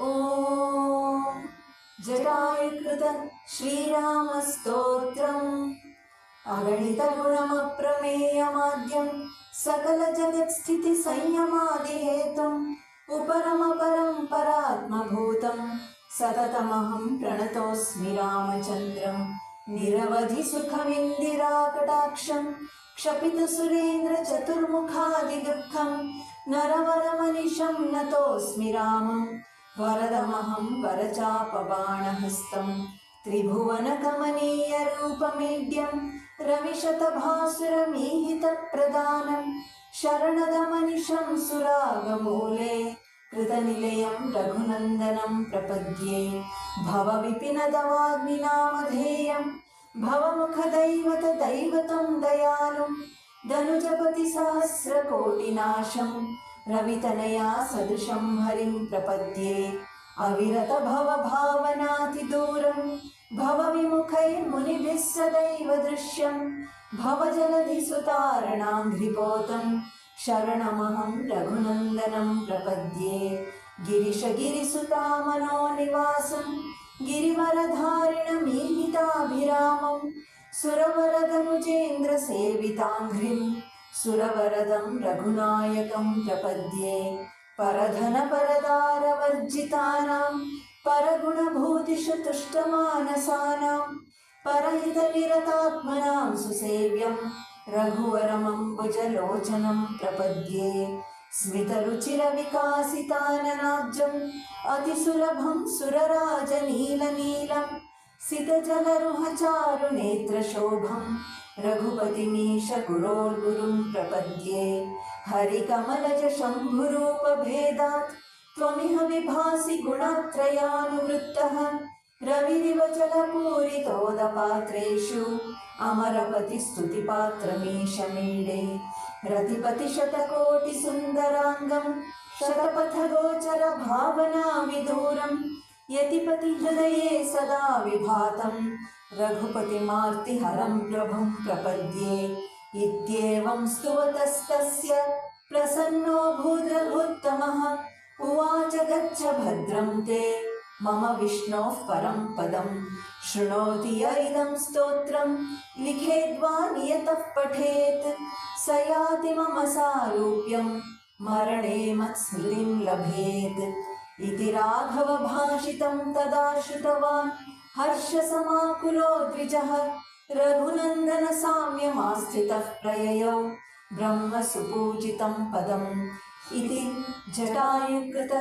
ॐ जटायुकृत श्रीरामस्तोत्रम् अगणितगुणमप्रमेयमाद्यं सकलजगत्स्थितिसंयमादिहेतुम् उपरमपरं परात्मभूतं सततमहं प्रणतोऽस्मि रामचन्द्रं निरवधिसुखमिन्दिराकटाक्षं क्षपितसुरेन्द्रचतुर्मुखादिदुःखं नरवरमनिशं नतोऽस्मि रामं वरदमहं वरचापबाणहस्तं त्रिभुवनकमनीयरूपमेड्यं रविशतभासुरमीहितप्रदानं शरणदमनिशं सुरागमूले कृतनिलयं रघुनन्दनं प्रपद्ये भवविपिनदवाग्निनामधेयं भवमुखदैवतं दयालुं धनुजपतिसहस्रकोटिनाशं रवितनया सदृशं हरिं प्रपद्ये अविरतभवभावनातिदूरं भवविमुखैर्मुनिभिः सदैव दृश्यं भवजलधिसुतारणाङ्घ्रिपोतं शरणमहं रघुनन्दनं प्रपद्ये गिरिशगिरिसुतामनोनिवासं गिरिवरधारिणमीहिताभिरामं सुरवरदनुजेन्द्रसेविताङ्घ्रिं सुरवरदं रघुनायकं प्रपद्ये परधनपरदारवर्जितानां परगुणभूतिषु तुष्टमानसानां परहितनिरतात्मनां सुसेव्यं रघुवरमम्बुजलोचनं प्रपद्ये स्मितरुचिरविकासिताननाब्जम् अतिसुलभं सुरराजनीलनीलं सितजलरुहचारुनेत्रशोभं रघुपतिमीश गुरोर्गुरुं प्रपद्ये हरिकमलज शम्भुरूपभेदात् त्वमिह विभासि गुणत्रयानुवृत्तः रविरिव जलपूरितोदपात्रेषु अमरपतिस्तुतिपात्रमीश मीडे रतिपतिशतकोटिसुन्दराङ्गं शतपथगोचरभावनाविदूरं यतिपतिहृदये सदा विभातं रघुपतिमार्तिहरं प्रभुं प्रपद्ये इत्येवं स्तुवतस्तस्य प्रसन्नो भूद्रघुत्तमः उवाच गच्छ भद्रं ते मम विष्णोः परं पदं शृणोति य इदं स्तोत्रं लिखेद्वा नियतः पठेत् स याति मम सारूप्यं मरणे मत्स्मृतिं लभेत् इति राघवभाषितं तदा श्रुतवान् हर्षसमाकुलो द्विजः रघुनन्दनसाम्यमास्थितः प्रययौ ब्रह्मसुपूजितं पदम् इति जटायुकृत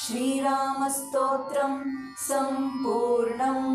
श्रीरामस्तोत्रं सम्पूर्णम्।